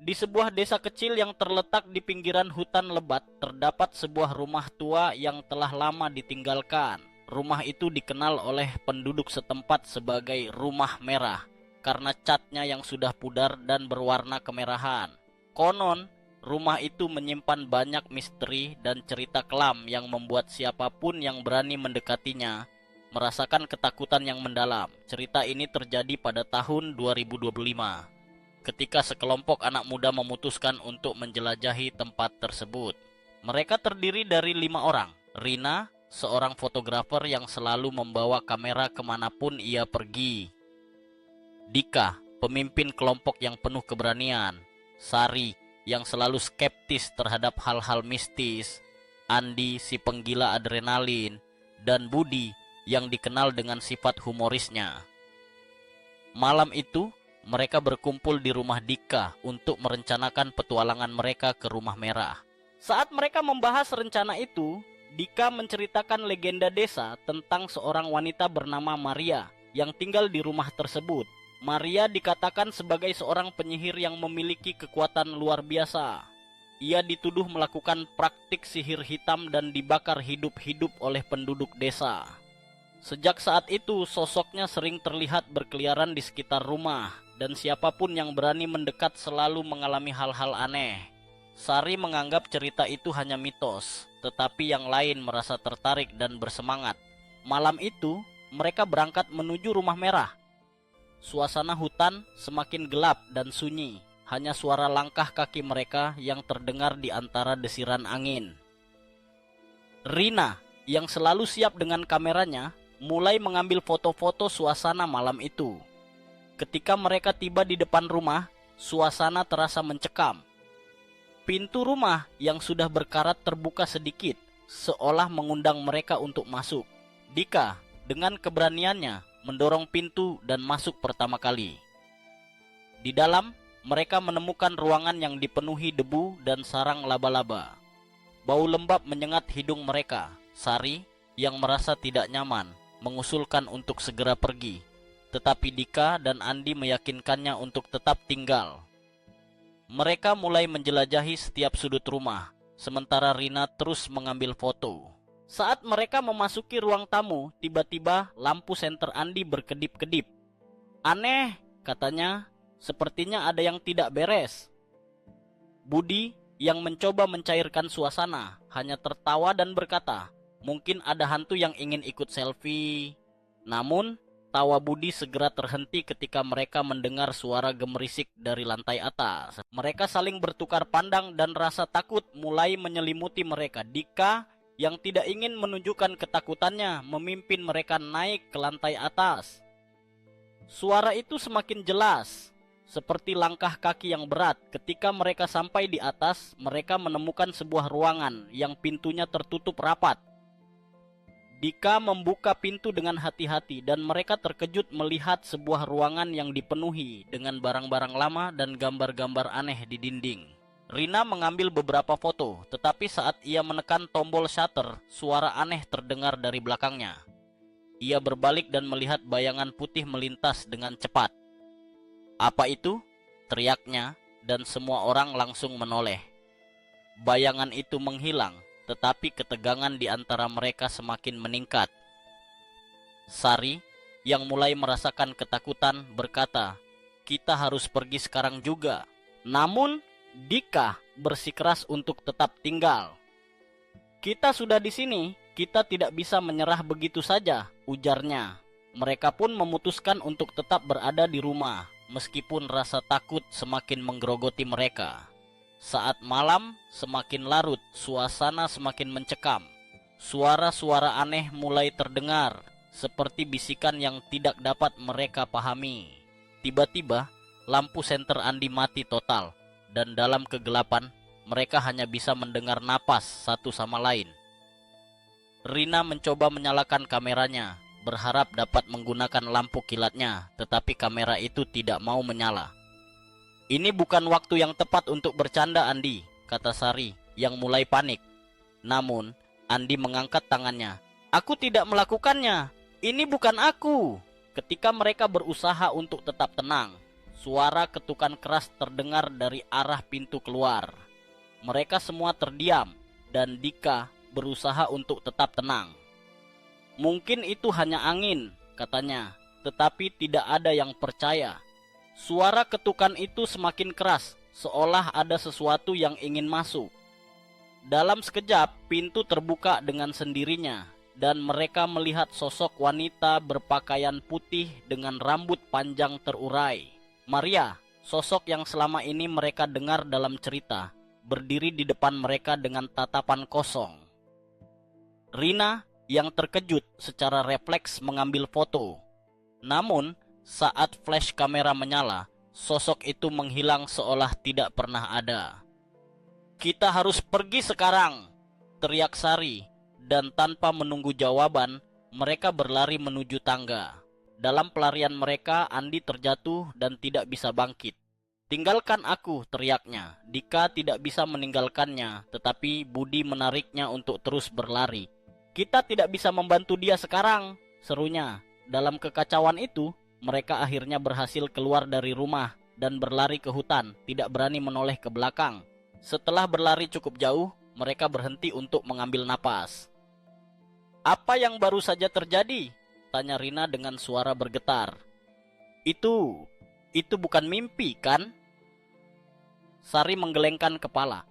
Di sebuah desa kecil yang terletak di pinggiran hutan lebat, terdapat sebuah rumah tua yang telah lama ditinggalkan. Rumah itu dikenal oleh penduduk setempat sebagai Rumah Merah karena catnya yang sudah pudar dan berwarna kemerahan. Konon, rumah itu menyimpan banyak misteri dan cerita kelam yang membuat siapapun yang berani mendekatinya merasakan ketakutan yang mendalam. Cerita ini terjadi pada tahun 2025, ketika sekelompok anak muda memutuskan untuk menjelajahi tempat tersebut. Mereka terdiri dari 5 orang. Rina, seorang fotografer yang selalu membawa kamera kemanapun ia pergi. Dika, pemimpin kelompok yang penuh keberanian. Sari, yang selalu skeptis terhadap hal-hal mistis. Andi, si penggila adrenalin. Dan Budi, yang dikenal dengan sifat humorisnya. Malam itu, mereka berkumpul di rumah Dika untuk merencanakan petualangan mereka ke Rumah Merah. Saat mereka membahas rencana itu, Dika menceritakan legenda desa tentang seorang wanita bernama Maria yang tinggal di rumah tersebut. Maria dikatakan sebagai seorang penyihir yang memiliki kekuatan luar biasa. Ia dituduh melakukan praktik sihir hitam dan dibakar hidup-hidup oleh penduduk desa. Sejak saat itu, sosoknya sering terlihat berkeliaran di sekitar rumah, dan siapapun yang berani mendekat selalu mengalami hal-hal aneh. Sari menganggap cerita itu hanya mitos, tetapi yang lain merasa tertarik dan bersemangat. Malam itu, mereka berangkat menuju Rumah Merah. Suasana hutan semakin gelap dan sunyi, hanya suara langkah kaki mereka yang terdengar di antara desiran angin. Rina, yang selalu siap dengan kameranya, mulai mengambil foto-foto suasana malam itu. Ketika mereka tiba di depan rumah, suasana terasa mencekam. Pintu rumah yang sudah berkarat terbuka sedikit, seolah mengundang mereka untuk masuk. Dika, dengan keberaniannya, mendorong pintu dan masuk pertama kali. Di dalam, mereka menemukan ruangan yang dipenuhi debu dan sarang laba-laba. Bau lembab menyengat hidung mereka. Sari, yang merasa tidak nyaman, mengusulkan untuk segera pergi, tetapi Dika dan Andi meyakinkannya untuk tetap tinggal. Mereka mulai menjelajahi setiap sudut rumah, sementara Rina terus mengambil foto. Saat mereka memasuki ruang tamu, tiba-tiba lampu senter Andi berkedip-kedip. "Aneh," katanya, "sepertinya ada yang tidak beres." Budi, yang mencoba mencairkan suasana, hanya tertawa dan berkata, "Mungkin ada hantu yang ingin ikut selfie." Namun, tawa Budi segera terhenti ketika mereka mendengar suara gemerisik dari lantai atas. Mereka saling bertukar pandang dan rasa takut mulai menyelimuti mereka. Dika, yang tidak ingin menunjukkan ketakutannya, memimpin mereka naik ke lantai atas. Suara itu semakin jelas, seperti langkah kaki yang berat. Ketika mereka sampai di atas, mereka menemukan sebuah ruangan yang pintunya tertutup rapat. Dika membuka pintu dengan hati-hati dan mereka terkejut melihat sebuah ruangan yang dipenuhi dengan barang-barang lama dan gambar-gambar aneh di dinding. Rina mengambil beberapa foto, tetapi saat ia menekan tombol shutter, suara aneh terdengar dari belakangnya. Ia berbalik dan melihat bayangan putih melintas dengan cepat. "Apa itu?" teriaknya, dan semua orang langsung menoleh. Bayangan itu menghilang, tetapi ketegangan di antara mereka semakin meningkat. Sari, yang mulai merasakan ketakutan, berkata, "Kita harus pergi sekarang juga." Namun, Dika bersikeras untuk tetap tinggal. "Kita sudah di sini, kita tidak bisa menyerah begitu saja," ujarnya. Mereka pun memutuskan untuk tetap berada di rumah, meskipun rasa takut semakin menggerogoti mereka. Saat malam semakin larut, suasana semakin mencekam. Suara-suara aneh mulai terdengar, seperti bisikan yang tidak dapat mereka pahami. Tiba-tiba, lampu senter Andi mati total, dan dalam kegelapan, mereka hanya bisa mendengar napas satu sama lain. Rina mencoba menyalakan kameranya, berharap dapat menggunakan lampu kilatnya, tetapi kamera itu tidak mau menyala. "Ini bukan waktu yang tepat untuk bercanda, Andi," kata Sari, yang mulai panik. Namun, Andi mengangkat tangannya. "Aku tidak melakukannya. Ini bukan aku." Ketika mereka berusaha untuk tetap tenang, suara ketukan keras terdengar dari arah pintu keluar. Mereka semua terdiam dan Dika berusaha untuk tetap tenang. "Mungkin itu hanya angin," katanya, tetapi tidak ada yang percaya. Suara ketukan itu semakin keras, seolah ada sesuatu yang ingin masuk. Dalam sekejap, pintu terbuka dengan sendirinya, dan mereka melihat sosok wanita berpakaian putih dengan rambut panjang terurai. Maria, sosok yang selama ini mereka dengar dalam cerita, berdiri di depan mereka dengan tatapan kosong. Rina yang terkejut secara refleks mengambil foto. Namun, saat flash kamera menyala, sosok itu menghilang seolah tidak pernah ada. "Kita harus pergi sekarang!" teriak Sari. Dan tanpa menunggu jawaban, mereka berlari menuju tangga. Dalam pelarian mereka, Andi terjatuh dan tidak bisa bangkit. "Tinggalkan aku," teriaknya. Dika tidak bisa meninggalkannya, tetapi Budi menariknya untuk terus berlari. "Kita tidak bisa membantu dia sekarang," serunya. Dalam kekacauan itu, mereka akhirnya berhasil keluar dari rumah dan berlari ke hutan, tidak berani menoleh ke belakang. Setelah berlari cukup jauh, mereka berhenti untuk mengambil napas. "Apa yang baru saja terjadi?" tanya Rina dengan suara bergetar. Itu bukan mimpi, kan?" Sari menggelengkan kepala.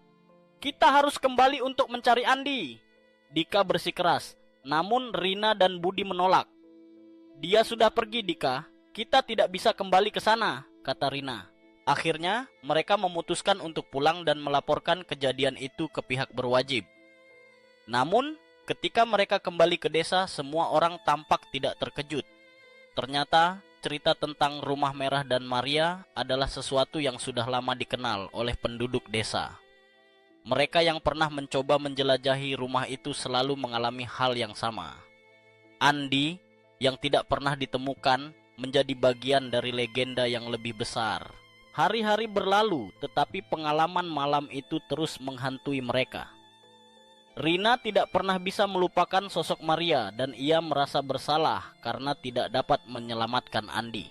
"Kita harus kembali untuk mencari Andi." Dika bersikeras, namun Rina dan Budi menolak. "Dia sudah pergi, Dika. Kita tidak bisa kembali ke sana," kata Rina. Akhirnya, mereka memutuskan untuk pulang dan melaporkan kejadian itu ke pihak berwajib. Namun, ketika mereka kembali ke desa, semua orang tampak tidak terkejut. Ternyata, cerita tentang Rumah Merah dan Maria adalah sesuatu yang sudah lama dikenal oleh penduduk desa. Mereka yang pernah mencoba menjelajahi rumah itu selalu mengalami hal yang sama. Andi, yang tidak pernah ditemukan, menjadi bagian dari legenda yang lebih besar. Hari-hari berlalu, tetapi pengalaman malam itu terus menghantui mereka. Rina tidak pernah bisa melupakan sosok Maria dan ia merasa bersalah karena tidak dapat menyelamatkan Andi.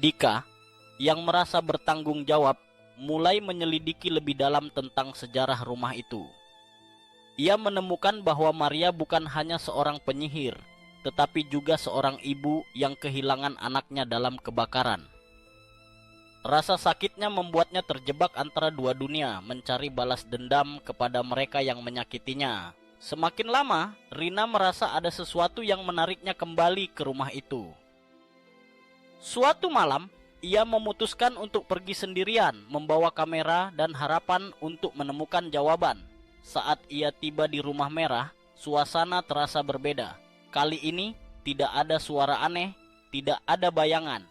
Dika, yang merasa bertanggung jawab, mulai menyelidiki lebih dalam tentang sejarah rumah itu. Ia menemukan bahwa Maria bukan hanya seorang penyihir, tetapi juga seorang ibu yang kehilangan anaknya dalam kebakaran. Rasa sakitnya membuatnya terjebak antara dua dunia, mencari balas dendam kepada mereka yang menyakitinya. Semakin lama, Rina merasa ada sesuatu yang menariknya kembali ke rumah itu. Suatu malam, ia memutuskan untuk pergi sendirian, membawa kamera dan harapan untuk menemukan jawaban. Saat ia tiba di Rumah Merah, suasana terasa berbeda. Kali ini, tidak ada suara aneh, tidak ada bayangan.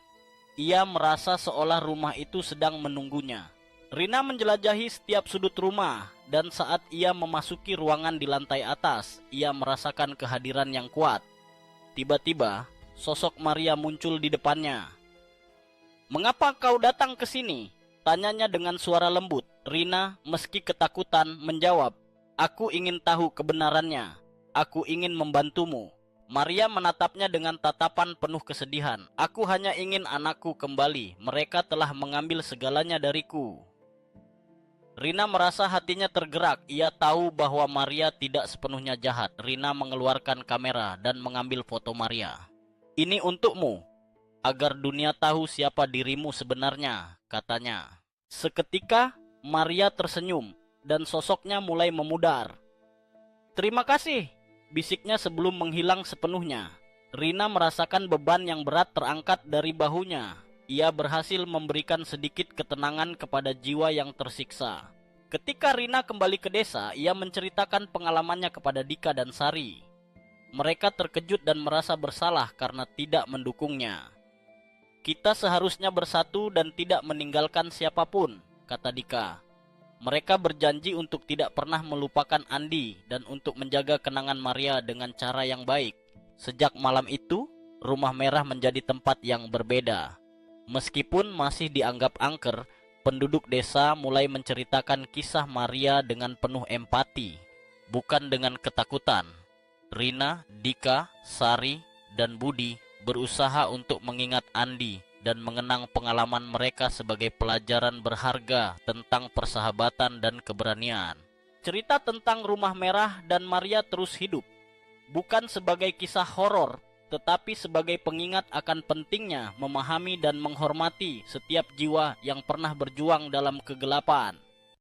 Ia merasa seolah rumah itu sedang menunggunya. Rina menjelajahi setiap sudut rumah, dan saat ia memasuki ruangan di lantai atas, ia merasakan kehadiran yang kuat. Tiba-tiba, sosok Maria muncul di depannya. "Mengapa kau datang ke sini?" tanyanya dengan suara lembut. Rina, meski ketakutan, menjawab, "Aku ingin tahu kebenarannya. Aku ingin membantumu." Maria menatapnya dengan tatapan penuh kesedihan. "Aku hanya ingin anakku kembali. Mereka telah mengambil segalanya dariku." Rina merasa hatinya tergerak. Ia tahu bahwa Maria tidak sepenuhnya jahat. Rina mengeluarkan kamera dan mengambil foto Maria. "Ini untukmu, agar dunia tahu siapa dirimu sebenarnya," katanya. Seketika, Maria tersenyum dan sosoknya mulai memudar. "Terima kasih," bisiknya sebelum menghilang sepenuhnya. Rina merasakan beban yang berat terangkat dari bahunya. Ia berhasil memberikan sedikit ketenangan kepada jiwa yang tersiksa. Ketika Rina kembali ke desa, ia menceritakan pengalamannya kepada Dika dan Sari. Mereka terkejut dan merasa bersalah karena tidak mendukungnya. "Kita seharusnya bersatu dan tidak meninggalkan siapapun," kata Dika. Mereka berjanji untuk tidak pernah melupakan Andi dan untuk menjaga kenangan Maria dengan cara yang baik. Sejak malam itu, Rumah Merah menjadi tempat yang berbeda. Meskipun masih dianggap angker, penduduk desa mulai menceritakan kisah Maria dengan penuh empati, bukan dengan ketakutan. Rina, Dika, Sari, dan Budi berusaha untuk mengingat Andi dan mengenang pengalaman mereka sebagai pelajaran berharga tentang persahabatan dan keberanian. Cerita tentang Rumah Merah dan Maria terus hidup, bukan sebagai kisah horor, tetapi sebagai pengingat akan pentingnya memahami dan menghormati setiap jiwa yang pernah berjuang dalam kegelapan.